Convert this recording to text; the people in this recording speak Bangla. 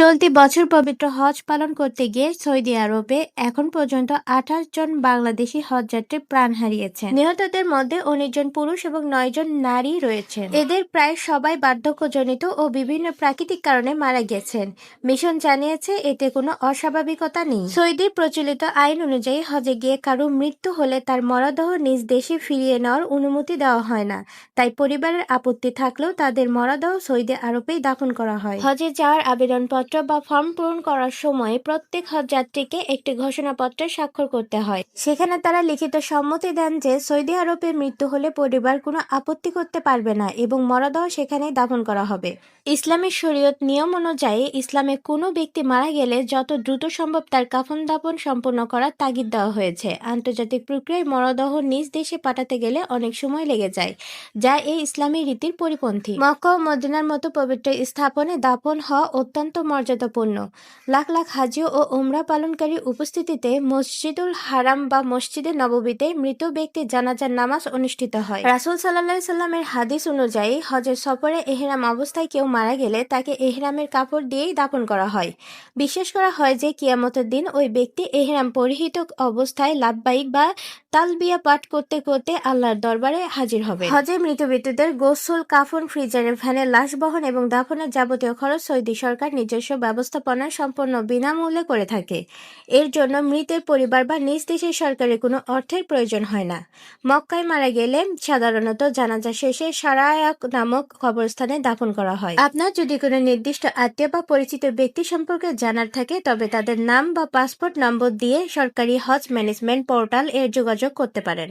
চলতি বছর পবিত্র হজ পালন করতে গিয়ে সৌদি আরবে এখন পর্যন্ত ২৮ জন বাংলাদেশি হজযাত্রী প্রাণ হারিয়েছেন। নিহতদের মধ্যে ১৯ জন পুরুষ এবং ৯ জন নারী রয়েছেন। এদের প্রায় সবাই বার্ধক্যজনিত ও বিভিন্ন প্রাকৃতিক কারণে মারা গেছেন। মিশন জানিয়েছে এতে কোনো অস্বাভাবিকতা নেই। সৌদির প্রচলিত আইন অনুযায়ী হজে গিয়ে কারো মৃত্যু হলে তার মরদেহ নিজ দেশে ফিরিয়ে নেওয়ার অনুমতি দেওয়া হয় না। তাই পরিবারের আপত্তি থাকলেও তাদের মরদেহ সৌদি আরবেই দাফন করা হয়। হজে যাওয়ার আবেদনপত্র বা ফর্ম পূরণ করার সময় প্রত্যেক হজযাত্রীকে একটি ঘোষণাপত্রে স্বাক্ষর করতে হয়। সেখানে তারা লিখিত সম্মতি দেন যে সৌদি আরবে মৃত্যু হলে পরিবার কোনো আপত্তি করতে পারবে না এবং মরদেহ সেখানেই দাফন করা হবে। ইসলামী শরীয়ত নিয়ম অনুযায়ী ইসলামে কোনো ব্যক্তি মারা গেলে যত দ্রুত সম্ভব তার কাফন দাফন সম্পন্ন করার তাগিদ দেওয়া হয়েছে। আন্তর্জাতিক প্রক্রিয়ায় মরদেহ নিজ দেশে পাঠাতে গেলে অনেক সময় লেগে যায়, যা এই ইসলামী রীতির পরিপন্থী। মক্কা ও মদিনার মতো পবিত্র স্থাপনে দাফন হওয়া অত্যন্ত মর্যাদাপূর্ণ। লাখ লাখ হাজি ও উমরা পালনকারী উপস্থিতিতে মসজিদুল হারাম বা মসজিদে নববীতে মৃত ব্যক্তির জানাজার নামাজ অনুষ্ঠিত হয়। রাসূল সাল্লাল্লাহু আলাইহি সাল্লামের হাদিস অনুযায়ী হজের সফরে এহরাম অবস্থায় কেউ মারা গেলে তাকে এহরামের কাপড় দিয়েই দাফন করা হয়। বিশ্বাস করা হয় যে কিয়ামতের দিন ওই ব্যক্তি এহরাম পরিহিত অবস্থায় লাব্বাইক বা তালবিয়া পাঠ করতে করতে আল্লাহর দরবারে হাজির হবে। হজে মৃত ব্যক্তিদের গোসল, কাফন, ফ্রিজারে ভ্যানে লাশ বহন এবং দাফনের যাবতীয় খরচ সৌদি সরকার নিজস্ব ব্যবস্থাপনায় সম্পূর্ণ বিনামূল্যে করে থাকে। এর জন্য মৃতের পরিবার বা নিজ দেশের সরকারের কোনো অর্থের প্রয়োজন হয় না। মক্কায় মারা গেলে সাধারণত জানাজা শেষে সারায়াক নামক কবরস্থানে দাফন করা হয়। আপনার যদি কোনো নির্দিষ্ট আত্মীয় বা পরিচিত ব্যক্তি সম্পর্কে জানার থাকে তবে তাদের নাম বা পাসপোর্ট নম্বর দিয়ে সরকারি হজ ম্যানেজমেন্ট পোর্টাল এর যোগাযোগ করতে পারেন।